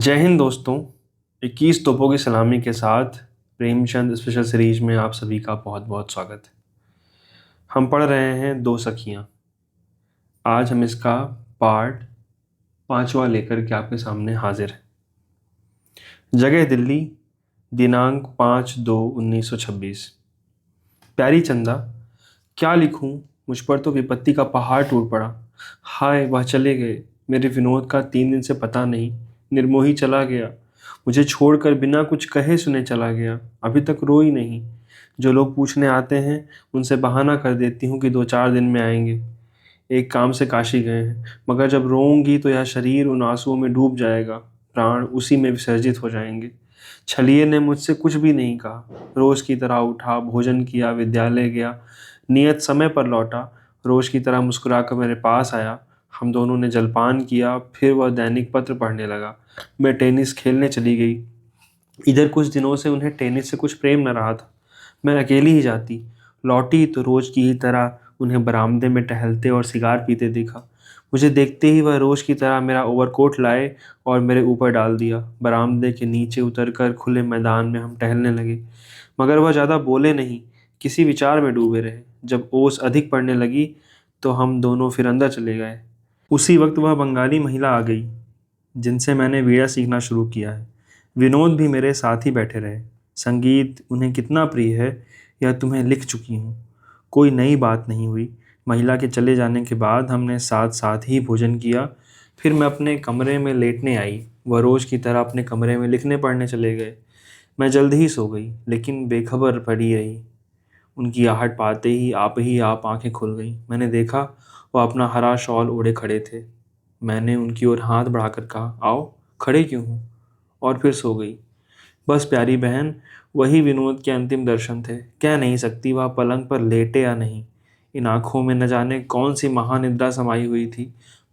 जय हिंद दोस्तों। 21 तोपों की सलामी के साथ प्रेमचंद स्पेशल सीरीज में आप सभी का बहुत बहुत स्वागत है। हम पढ़ रहे हैं दो सखियां। आज हम इसका पार्ट 5वां लेकर के आपके सामने हाजिर हैं। जगह दिल्ली, दिनांक 5/2/1926। प्यारी चंदा, क्या लिखूं? मुझ पर तो विपत्ति का पहाड़ टूट पड़ा। हाय, वह चले गए। मेरे विनोद का 3 दिन से पता नहीं। निर्मोही चला गया, मुझे छोड़कर बिना कुछ कहे सुने चला गया। अभी तक रोई नहीं। जो लोग पूछने आते हैं उनसे बहाना कर देती हूँ कि 2-4 दिन में आएंगे। एक काम से काशी गए हैं, मगर जब रोऊंगी तो यह शरीर उन आंसुओं में डूब जाएगा, प्राण उसी में विसर्जित हो जाएंगे। छलिए ने मुझसे कुछ भी नहीं कहा। रोज की तरह उठा, भोजन किया, विद्यालय गया, नियत समय पर लौटा। रोज की तरह मुस्कुराकर मेरे पास आया। हम दोनों ने जलपान किया, फिर वह दैनिक पत्र पढ़ने लगा। मैं टेनिस खेलने चली गई। इधर कुछ दिनों से उन्हें टेनिस से कुछ प्रेम न रहा था। मैं अकेली ही जाती। लौटी तो रोज की ही तरह उन्हें बरामदे में टहलते और सिगार पीते देखा। मुझे देखते ही वह रोज की तरह मेरा ओवरकोट लाए और मेरे ऊपर डाल दिया। बरामदे के नीचे उतरकर खुले मैदान में हम टहलने लगे, मगर वह ज़्यादा बोले नहीं, किसी विचार में डूबे रहे। जब ओस अधिक पड़ने लगी तो हम दोनों फिर अंदर चले गए। उसी वक्त वह बंगाली महिला आ गई जिनसे मैंने वीणा सीखना शुरू किया है। विनोद भी मेरे साथ ही बैठे रहे। संगीत उन्हें कितना प्रिय है यह तुम्हें लिख चुकी हूँ। कोई नई बात नहीं हुई। महिला के चले जाने के बाद हमने साथ साथ ही भोजन किया। फिर मैं अपने कमरे में लेटने आई। वह रोज की तरह अपने कमरे में लिखने पढ़ने चले गए। मैं जल्द ही सो गई, लेकिन बेखबर पड़ी रही। उनकी आहट पाते ही आप आंखें खुल गईं। मैंने देखा वह अपना हरा शॉल ओढ़े खड़े थे। मैंने उनकी ओर हाथ बढ़ाकर कहा, आओ, खड़े क्यों हो? और फिर सो गई। बस प्यारी बहन, वही विनोद के अंतिम दर्शन थे। कह नहीं सकती वह पलंग पर लेटे या नहीं। इन आंखों में न जाने कौन सी महानिद्रा समाई हुई थी।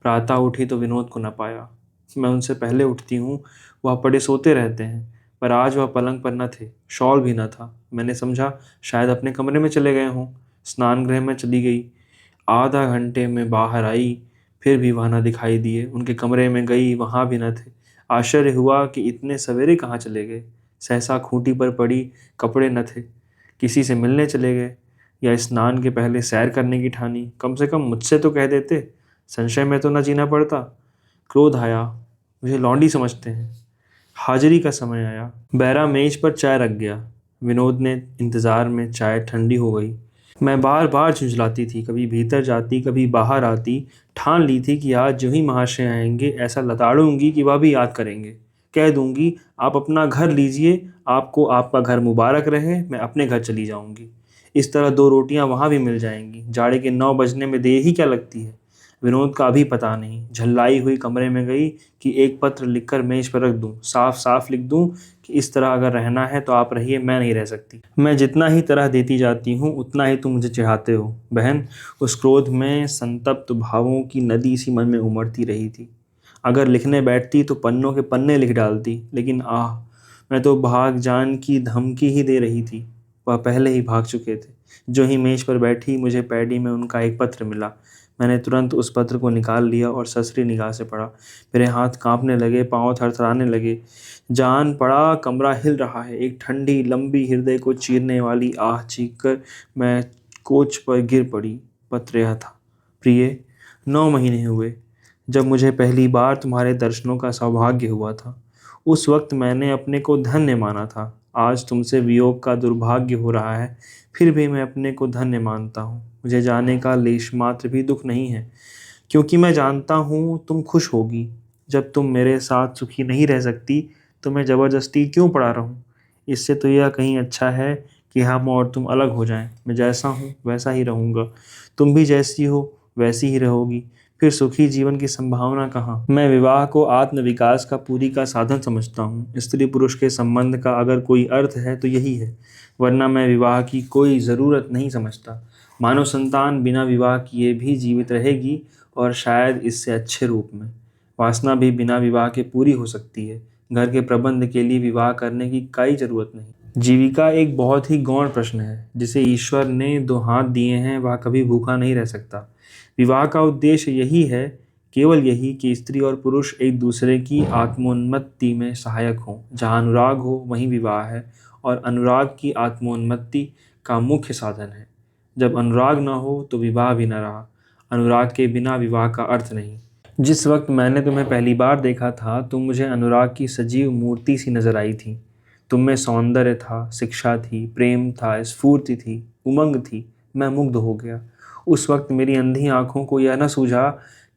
प्रातः उठी तो विनोद को न पाया। मैं उनसे पहले उठती हूँ, वह पड़े सोते रहते हैं। पर आज वह पलंग पर न थे, शॉल भी न था। मैंने समझा शायद अपने कमरे में चले गए हों। स्नान गृह में चली गई। आधा घंटे में बाहर आई, फिर भी वह न दिखाई दिए। उनके कमरे में गई, वहाँ भी न थे। आश्चर्य हुआ कि इतने सवेरे कहाँ चले गए। सहसा खूंटी पर पड़ी, कपड़े न थे। किसी से मिलने चले गए या स्नान के पहले सैर करने की ठानी। कम से कम मुझसे तो कह देते, संशय में तो न जीना पड़ता। क्रोध आया, मुझे लौंडी समझते हैं। हाजिरी का समय आया। बैरा मेज पर चाय रख गया। विनोद ने इंतजार में चाय ठंडी हो गई। मैं बार बार झुंझलाती थी, कभी भीतर जाती, कभी बाहर आती। ठान ली थी कि आज जो ही महाशय आएंगे ऐसा लताड़ूंगी कि वह भी याद करेंगे। कह दूंगी, आप अपना घर लीजिए, आपको आपका घर मुबारक रहे, मैं अपने घर चली जाऊंगी। इस तरह 2 रोटियां वहां भी मिल जाएंगी। जाड़े के 9 बजने में देर ही क्या लगती है। विनोद का अभी पता नहीं। झल्लाई हुई कमरे में गई कि एक पत्र लिखकर मेज पर रख दूं, साफ साफ लिख दूं कि इस तरह अगर रहना है तो आप रहिए, मैं नहीं रह सकती। मैं जितना ही तरह देती जाती हूँ उतना ही तुम मुझे चिढ़ाते हो। बहन, उस क्रोध में संतप्त भावों की नदी सी मन में उमड़ती रही थी। अगर लिखने बैठती तो पन्नों के पन्ने लिख डालती, लेकिन आह, मैं तो भाग जान की धमकी ही दे रही थी। वह पहले ही भाग चुके थे। जो ही मेज पर बैठी, मुझे पैडी में उनका एक पत्र मिला। मैंने तुरंत उस पत्र को निकाल लिया और ससरी निगाह से पढ़ा। मेरे हाथ कांपने लगे, पांव थरथराने लगे। जान पड़ा कमरा हिल रहा है। एक ठंडी लंबी हृदय को चीरने वाली आह चीखकर मैं कोच पर गिर पड़ी। पत्र यह था, प्रिय, 9 महीने हुए जब मुझे पहली बार तुम्हारे दर्शनों का सौभाग्य हुआ था। उस वक्त मैंने अपने को धन्य माना था। आज तुमसे वियोग का दुर्भाग्य हो रहा है, फिर भी मैं अपने को धन्य मानता हूँ। मुझे जाने का लेश मात्र भी दुख नहीं है, क्योंकि मैं जानता हूँ तुम खुश होगी। जब तुम मेरे साथ सुखी नहीं रह सकती तो मैं ज़बरदस्ती क्यों पड़ा रहूं? इससे तो यह कहीं अच्छा है कि हम और तुम अलग हो जाएं। मैं जैसा हूँ वैसा ही रहूँगा, तुम भी जैसी हो वैसी ही रहोगी। फिर सुखी जीवन की संभावना कहाँ? मैं विवाह को आत्मविकास का पूरी का साधन समझता हूँ। स्त्री पुरुष के संबंध का अगर कोई अर्थ है तो यही है, वरना मैं विवाह की कोई ज़रूरत नहीं समझता। मानव संतान बिना विवाह किए भी जीवित रहेगी, और शायद इससे अच्छे रूप में। वासना भी बिना विवाह के पूरी हो सकती है। घर के प्रबंध के लिए विवाह करने की कोई जरूरत नहीं। जीविका एक बहुत ही गौण प्रश्न है। जिसे ईश्वर ने 2 हाथ दिए हैं वह कभी भूखा नहीं रह सकता। विवाह का उद्देश्य यही है केवल यही कि स्त्री और पुरुष एक दूसरे की आत्मोन्नति में सहायक हों। जहाँ अनुराग हो वहीं विवाह है, और अनुराग की आत्मोन्नति का मुख्य साधन है। जब अनुराग न हो तो विवाह भी न रहा। अनुराग के बिना विवाह का अर्थ नहीं। जिस वक्त मैंने तुम्हें पहली बार देखा था, तुम मुझे अनुराग की सजीव मूर्ति सी नजर आई थी। तुम में सौंदर्य था, शिक्षा थी, प्रेम था, स्फूर्ति थी, उमंग थी। मैं मुग्ध हो गया। उस वक्त मेरी अंधी आंखों को यह न सूझा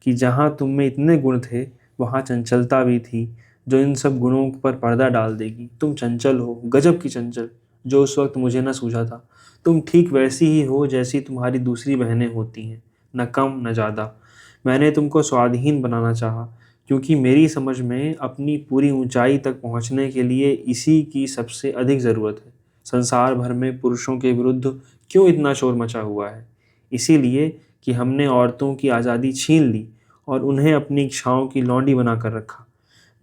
कि जहाँ तुम में इतने गुण थे, वहाँ चंचलता भी थी जो इन सब गुणों पर पर्दा डाल देगी। तुम चंचल हो, गजब की चंचल, जो उस वक्त मुझे न सूझा था। तुम ठीक वैसी ही हो जैसी तुम्हारी दूसरी बहनें होती हैं, न कम न ज़्यादा। मैंने तुमको स्वाधीन बनाना चाहा, क्योंकि मेरी समझ में अपनी पूरी ऊंचाई तक पहुंचने के लिए इसी की सबसे अधिक ज़रूरत है। संसार भर में पुरुषों के विरुद्ध क्यों इतना शोर मचा हुआ है? इसीलिए कि हमने औरतों की आज़ादी छीन ली और उन्हें अपनी इच्छाओं की लौंडी बना कर रखा।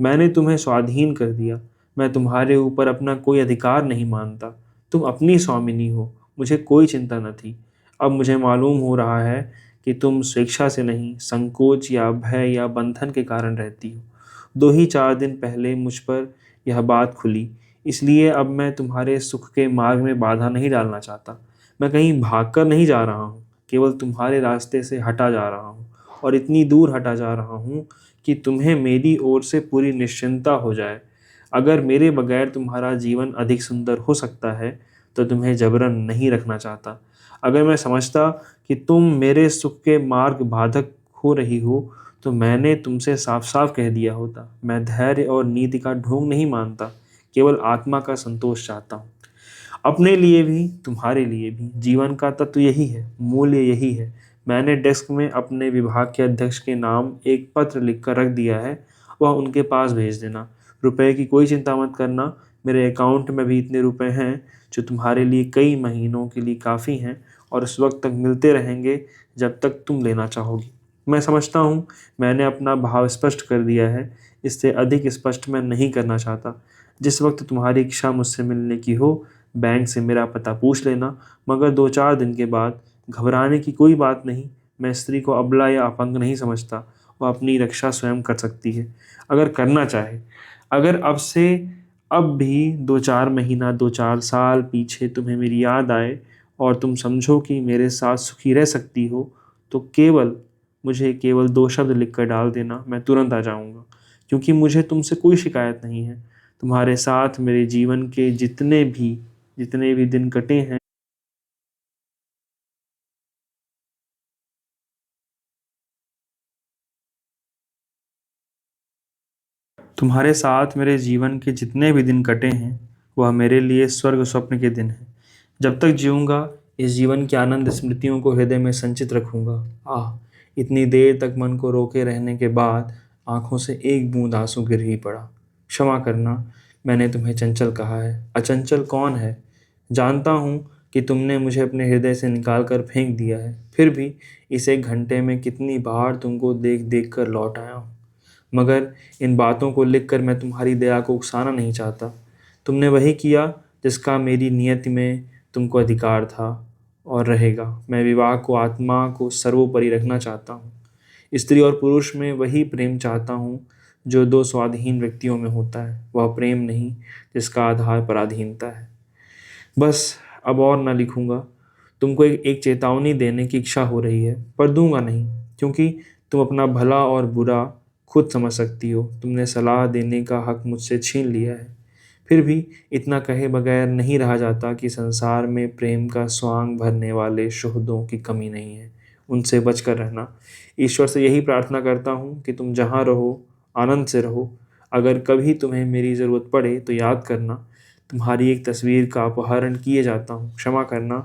मैंने तुम्हें स्वाधीन कर दिया। मैं तुम्हारे ऊपर अपना कोई अधिकार नहीं मानता। तुम अपनी स्वामिनी हो, मुझे कोई चिंता न थी। अब मुझे मालूम हो रहा है कि तुम स्वेच्छा से नहीं, संकोच या भय या बंधन के कारण रहती हो। 2 ही 4 दिन पहले मुझ पर यह बात खुली, इसलिए अब मैं तुम्हारे सुख के मार्ग में बाधा नहीं डालना चाहता। मैं कहीं भागकर नहीं जा रहा हूँ, केवल तुम्हारे रास्ते से हटा जा रहा हूँ, और इतनी दूर हटा जा रहा हूँ कि तुम्हें मेरी ओर से पूरी निश्चिंता हो जाए। अगर मेरे बगैर तुम्हारा जीवन अधिक सुंदर हो सकता है, तो तुम्हें जबरन नहीं रखना चाहता। अगर मैं समझता कि तुम मेरे सुख के मार्ग बाधक हो रही हो, तो मैंने तुमसे साफ साफ कह दिया होता। मैं धैर्य और नीति का ढोंग नहीं मानता, केवल आत्मा का संतोष चाहता हूँ। अपने लिए भी तुम्हारे लिए भी जीवन का तत्व यही है, मूल्य यही है। मैंने डेस्क में अपने विभाग के अध्यक्ष के नाम एक पत्र लिखकर रख दिया है, वह उनके पास भेज देना। रुपए की कोई चिंता मत करना। मेरे अकाउंट में भी इतने रुपए हैं जो तुम्हारे लिए कई महीनों के लिए काफ़ी हैं, और उस वक्त तक मिलते रहेंगे जब तक तुम लेना चाहोगी। मैं समझता हूँ मैंने अपना भाव स्पष्ट कर दिया है, इससे अधिक स्पष्ट मैं नहीं करना चाहता। जिस वक्त तुम्हारी इच्छा मुझसे मिलने की हो, बैंक से मेरा पता पूछ लेना, मगर 2-4 दिन के बाद। घबराने की कोई बात नहीं। मैं स्त्री को अबला या अपंग नहीं समझता। वह अपनी रक्षा स्वयं कर सकती है, अगर करना चाहे। अगर अब भी 2-4 महीना, 2-4 साल पीछे तुम्हें मेरी याद आए और तुम समझो कि मेरे साथ सुखी रह सकती हो, तो मुझे केवल 2 शब्द लिख कर डाल देना। मैं तुरंत आ जाऊँगा, क्योंकि मुझे तुमसे कोई शिकायत नहीं है। तुम्हारे साथ मेरे जीवन के जितने भी दिन कटे हैं, तुम्हारे साथ मेरे जीवन के जितने भी दिन कटे हैं, वह मेरे लिए स्वर्ग स्वप्न के दिन हैं। जब तक जीऊँगा, इस जीवन की आनंद स्मृतियों को हृदय में संचित रखूँगा। आह! इतनी देर तक मन को रोके रहने के बाद आँखों से एक बूँद आँसू गिर ही पड़ा। क्षमा करना, मैंने तुम्हें चंचल कहा है। अचंचल कौन है? जानता हूँ कि तुमने मुझे अपने हृदय से निकाल कर फेंक दिया है। फिर भी इस 1 घंटे में कितनी बार तुमको देख-देख कर लौट आया हूँ। मगर इन बातों को लिखकर मैं तुम्हारी दया को उकसाना नहीं चाहता। तुमने वही किया जिसका मेरी नियति में तुमको अधिकार था और रहेगा। मैं विवाह को आत्मा को सर्वोपरि रखना चाहता हूँ। स्त्री और पुरुष में वही प्रेम चाहता हूँ जो 2 स्वाधीन व्यक्तियों में होता है। वह प्रेम नहीं जिसका आधार पराधीनता है। बस, अब और न लिखूँगा। तुमको एक चेतावनी देने की इच्छा हो रही है, पर दूंगा नहीं, क्योंकि तुम अपना भला और बुरा खुद समझ सकती हो। तुमने सलाह देने का हक मुझसे छीन लिया है। फिर भी इतना कहे बगैर नहीं रहा जाता कि संसार में प्रेम का स्वांग भरने वाले शोहदों की कमी नहीं है। उनसे बचकर रहना। ईश्वर से यही प्रार्थना करता हूँ कि तुम जहाँ रहो, आनंद से रहो। अगर कभी तुम्हें मेरी ज़रूरत पड़े तो याद करना, तुम्हारी एक तस्वीर का अपहरण किए जाता हूँ। क्षमा करना,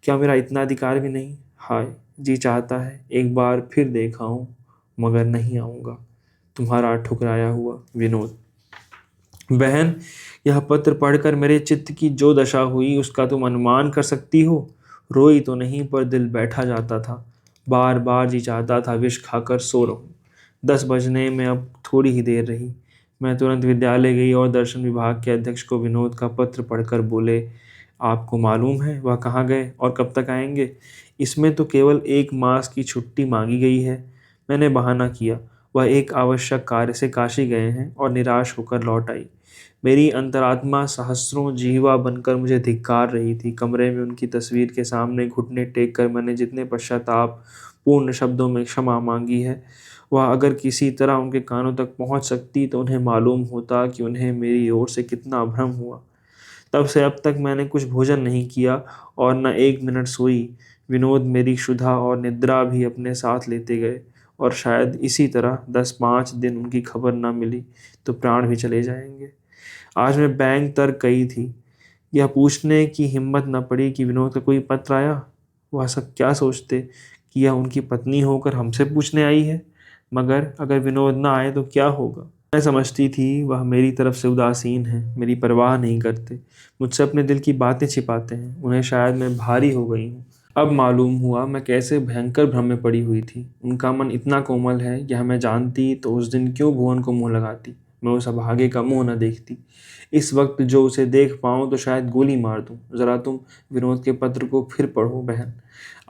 क्या मेरा इतना अधिकार भी नहीं? हाय! जी चाहता है एक बार फिर देख आऊं, मगर नहीं आऊँगा। तुम्हारा ठुकराया हुआ विनोद। बहन, यह पत्र पढ़कर मेरे चित्त की जो दशा हुई उसका तुम अनुमान कर सकती हो। रोई तो नहीं, पर दिल बैठा जाता था। बार बार जी चाहता था विष खाकर सो रहूं। 10 बजने में अब थोड़ी ही देर रही। मैं तुरंत विद्यालय गई और दर्शन विभाग के अध्यक्ष को विनोद का पत्र पढ़कर बोले, आपको मालूम है वह कहाँ गए और कब तक आएंगे? इसमें तो केवल 1 मास की छुट्टी मांगी गई है। मैंने बहाना किया, वह एक आवश्यक कार्य से काशी गए हैं और निराश होकर लौट आई। मेरी अंतरात्मा सहस्रों जीवा बनकर मुझे धिक्कार रही थी। कमरे में उनकी तस्वीर के सामने घुटने टेक कर मैंने जितने पश्चाताप पूर्ण शब्दों में क्षमा मांगी है, वह अगर किसी तरह उनके कानों तक पहुंच सकती तो उन्हें मालूम होता कि उन्हें मेरी ओर से कितना भ्रम हुआ। तब से अब तक मैंने कुछ भोजन नहीं किया और न एक मिनट सोई। विनोद मेरी क्षुधा और निद्रा भी अपने साथ लेते गए, और शायद इसी तरह 10-5 दिन उनकी खबर न मिली तो प्राण भी चले जाएंगे। आज मैं बैंक तर गई थी, यह पूछने की हिम्मत न पड़ी कि विनोद का कोई पत्र आया। वह सब क्या सोचते कि यह उनकी पत्नी होकर हमसे पूछने आई है। मगर अगर विनोद न आए तो क्या होगा। मैं समझती थी वह मेरी तरफ से उदासीन है, मेरी परवाह नहीं करते, मुझसे अपने दिल की बातें छिपाते हैं। उन्हें शायद मैं भारी हो गई हूँ। अब मालूम हुआ मैं कैसे भयंकर भ्रम में पड़ी हुई थी। उनका मन इतना कोमल है, यह मैं जानती तो उस दिन क्यों भुवन को मुंह लगाती, मैं उस अभागे का मुंह न देखती। इस वक्त जो उसे देख पाऊँ तो शायद गोली मार दूँ। ज़रा तुम विनोद के पत्र को फिर पढ़ो बहन।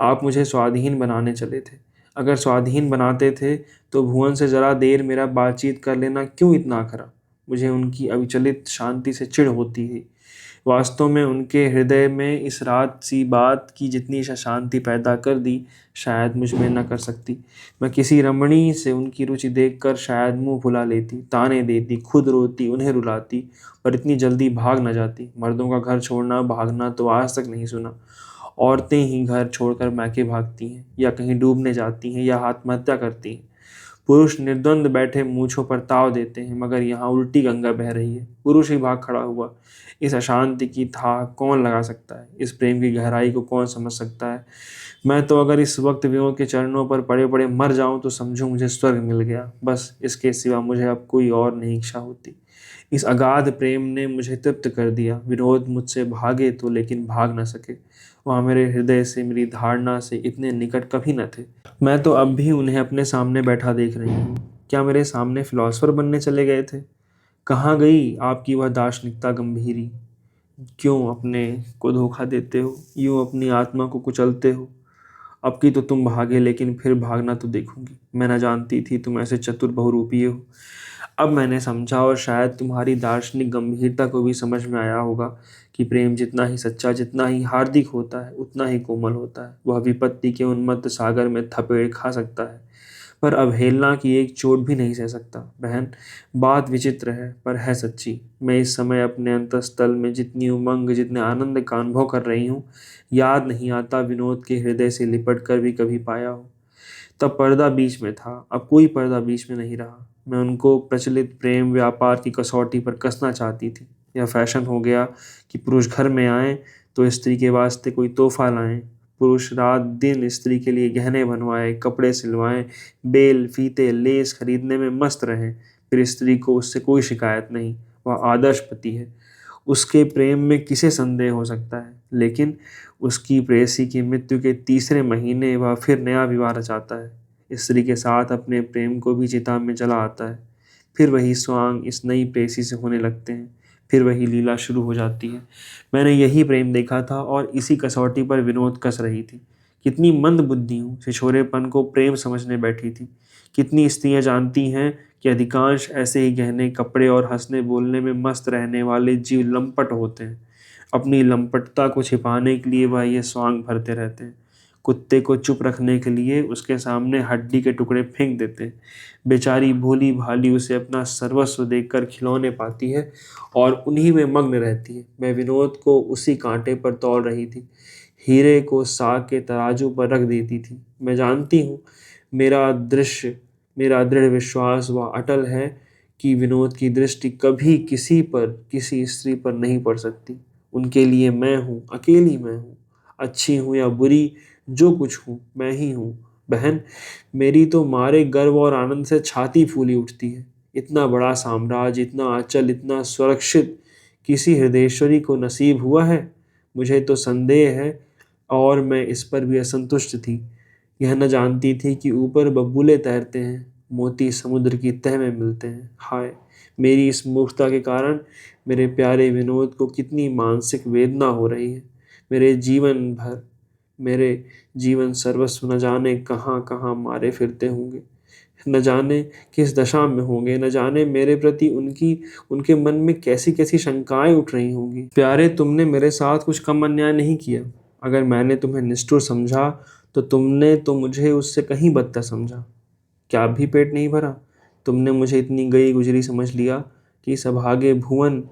आप मुझे स्वाधीन बनाने चले थे। अगर स्वाधीन बनाते थे तो भुवन से ज़रा देर मेरा बातचीत कर लेना क्यों इतना अखरा। मुझे उनकी अविचलित शांति से चिढ़ होती है। वास्तव में उनके हृदय में इस रात सी बात की जितनी शांति पैदा कर दी, शायद मुझ में न कर सकती। मैं किसी रमणी से उनकी रुचि देखकर शायद मुंह फुला लेती, ताने देती, खुद रोती, उन्हें रुलाती, पर इतनी जल्दी भाग न जाती। मर्दों का घर छोड़ना भागना तो आज तक नहीं सुना। औरतें ही घर छोड़कर मैके भागती हैं, या कहीं डूबने जाती हैं, या आत्महत्या करती हैं। पुरुष निर्द्वंद बैठे मूंछों पर ताव देते हैं, मगर यहाँ उल्टी गंगा बह रही है। पुरुष ही भाग खड़ा हुआ। इस अशांति की था कौन लगा सकता है, इस प्रेम की गहराई को कौन समझ सकता है। मैं तो अगर इस वक्त विनोद के चरणों पर पड़े पड़े मर जाऊं तो समझूं मुझे स्वर्ग मिल गया। बस इसके सिवा मुझे अब कोई और नहीं इच्छा होती। इस अगाध प्रेम ने मुझे तृप्त कर दिया। विनोद मुझसे भागे तो लेकिन भाग न सके। वह मेरे हृदय से, मेरी धारणा से इतने निकट कभी न थे। मैं तो अब भी उन्हें अपने सामने बैठा देख रही हूँ। क्या मेरे सामने फिलॉसफर बनने चले गए थे। कहाँ गई आपकी वह दार्शनिकता गंभीरी। क्यों अपने को धोखा देते हो, यूं अपनी आत्मा को कुचलते हो। अब की तो तुम भागे, लेकिन फिर भागना तो देखूंगी। मैं न जानती थी तुम ऐसे चतुर बहुरूपीय हो। अब मैंने समझा, और शायद तुम्हारी दार्शनिक गंभीरता को भी समझ में आया होगा कि प्रेम जितना ही सच्चा, जितना ही हार्दिक होता है, उतना ही कोमल होता है। वह विपत्ति के उन्मत्त सागर में थपेड़ खा सकता है, पर अवहेलना की एक चोट भी नहीं सह सकता। बहन, बात विचित्र है पर है सच्ची। मैं इस समय अपने अंतस्तल में जितनी उमंग, जितने आनंद का अनुभव कर रही हूँ, याद नहीं आता विनोद के हृदय से लिपट कर भी कभी पाया हो। तब पर्दा बीच में था, अब कोई पर्दा बीच में नहीं रहा। मैं उनको प्रचलित प्रेम व्यापार की कसौटी पर कसना चाहती थी। यह फैशन हो गया कि पुरुष घर में आए तो स्त्री के वास्ते कोई तोहफा लाएं। पुरुष रात दिन स्त्री के लिए गहने बनवाए, कपड़े सिलवाएं, बेल, फीते, लेस खरीदने में मस्त रहें। फिर स्त्री को उससे कोई शिकायत नहीं। वह आदर्श पति है। उसके प्रेम में किसे संदेह हो सकता है। लेकिन उसकी प्रेयसी की मृत्यु के तीसरे महीने वह फिर नया विवाह रचाता है। स्त्री के साथ अपने प्रेम को भी चिता में जला आता है। फिर वही स्वांग इस नई प्रेयसी से होने लगते हैं। फिर वही लीला शुरू हो जाती है। मैंने यही प्रेम देखा था और इसी कसौटी पर विनोद कस रही थी। कितनी मंद बुद्धि हूँ, छिछोरेपन को प्रेम समझने बैठी थी। कितनी स्त्रियां जानती हैं कि अधिकांश ऐसे ही गहने, कपड़े और हंसने बोलने में मस्त रहने वाले जीव लंपट होते हैं। अपनी लंपटता को छिपाने के लिए वह ये स्वांग भरते रहते हैं। कुत्ते को चुप रखने के लिए उसके सामने हड्डी के टुकड़े फेंक देते हैं। बेचारी भोली भाली उसे अपना सर्वस्व देकर खिलौने पाती है और उन्हीं में मग्न रहती है। मैं विनोद को उसी कांटे पर तौल रही थी, हीरे को साग के तराजू पर रख देती थी। मैं जानती हूँ, मेरा दृढ़ विश्वास व अटल है कि विनोद की दृष्टि कभी किसी पर, किसी स्त्री पर नहीं पड़ सकती। उनके लिए मैं हूँ, अकेली मैं हूँ। अच्छी हूँ या बुरी, जो कुछ हूँ मैं ही हूँ। बहन, मेरी तो मारे गर्व और आनंद से छाती फूली उठती है। इतना बड़ा साम्राज्य, इतना अचल, इतना सुरक्षित किसी हृदयेश्वरी को नसीब हुआ है। मुझे तो संदेह है, और मैं इस पर भी असंतुष्ट थी। यह न जानती थी कि ऊपर बबूले तैरते हैं, मोती समुद्र की तह में मिलते हैं। हाय, मेरी इस मूर्खता के कारण मेरे प्यारे विनोद को कितनी मानसिक वेदना हो रही है। मेरे जीवन भर, मेरे जीवन सर्वस्व न जाने कहाँ कहाँ मारे फिरते होंगे। न जाने किस दशा में होंगे, न जाने मेरे प्रति उनके मन में कैसी कैसी शंकाएं उठ रही होंगी। प्यारे, तुमने मेरे साथ कुछ कम अन्याय नहीं किया। अगर मैंने तुम्हें निष्ठुर समझा तो तुमने तो मुझे उससे कहीं बदतर समझा। क्या अब भी पेट नहीं भरा? तुमने मुझे इतनी गई गुजरी समझ लिया कि इस अभागे भुवन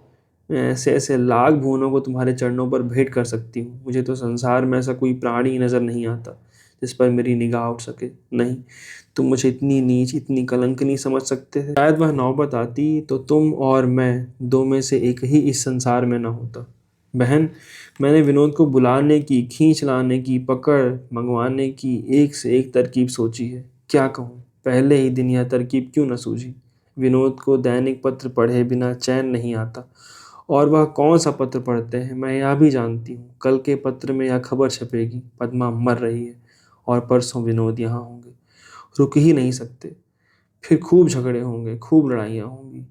में ऐसे ऐसे लाख भुवनों को तुम्हारे चरणों पर भेंट कर सकती हूँ। मुझे तो संसार में ऐसा कोई प्राणी नजर नहीं आता जिस पर मेरी निगाह उठ सके। नहीं, तुम मुझे इतनी नीच, इतनी कलंक नहीं समझ सकते थे। शायद वह नौबत आती तो तुम और मैं दो में से एक ही इस संसार में न होता। बहन, मैंने विनोद को बुलाने की, खींच लाने की, पकड़ मंगवाने की एक से एक तरकीब सोची है। क्या कहूँ, पहले ही दिन यह तरकीब क्यों न सूझी। विनोद को दैनिक पत्र पढ़े बिना चैन नहीं आता, और वह कौन सा पत्र पढ़ते हैं मैं यह भी जानती हूँ। कल के पत्र में यह खबर छपेगी, पद्मा मर रही है और परसों विनोद यहाँ होंगे। रुक ही नहीं सकते। फिर खूब झगड़े होंगे, खूब लड़ाइयाँ होंगी।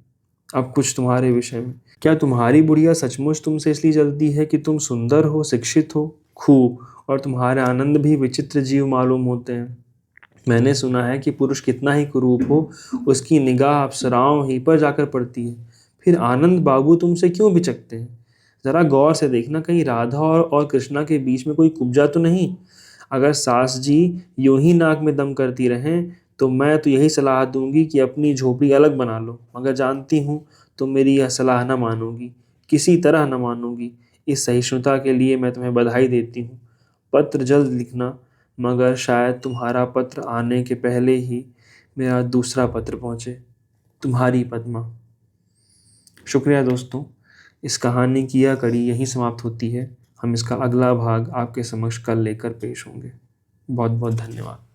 अब कुछ तुम्हारे विषय में। क्या तुम्हारी बुढ़िया सचमुच तुमसे इसलिए जलती है कि तुम सुंदर हो, शिक्षित हो, खूब, और तुम्हारे आनंद भी विचित्र जीव मालूम होते हैं। मैंने सुना है कि पुरुष कितना ही कुरूप हो, उसकी निगाह अप्सराओं ही पर जाकर पड़ती है। फिर आनंद बाबू तुमसे क्यों बिचकते हैं? जरा गौर से देखना, कहीं राधा और कृष्णा के बीच में कोई कुब्जा तो नहीं। अगर सास जी यूं ही नाक में दम करती रहें तो मैं तो यही सलाह दूंगी कि अपनी झोपड़ी अलग बना लो, मगर जानती हूँ तुम मेरी यह सलाह न मानोगी, किसी तरह न मानोगी। इस सहिष्णुता के लिए मैं तुम्हें बधाई देती हूँ। पत्र जल्द लिखना, मगर शायद तुम्हारा पत्र आने के पहले ही मेरा दूसरा पत्र पहुँचे। तुम्हारी पद्मा। शुक्रिया दोस्तों, इस कहानी की यह कड़ी यहीं समाप्त होती है। हम इसका अगला भाग आपके समक्ष कल लेकर पेश होंगे। बहुत बहुत धन्यवाद।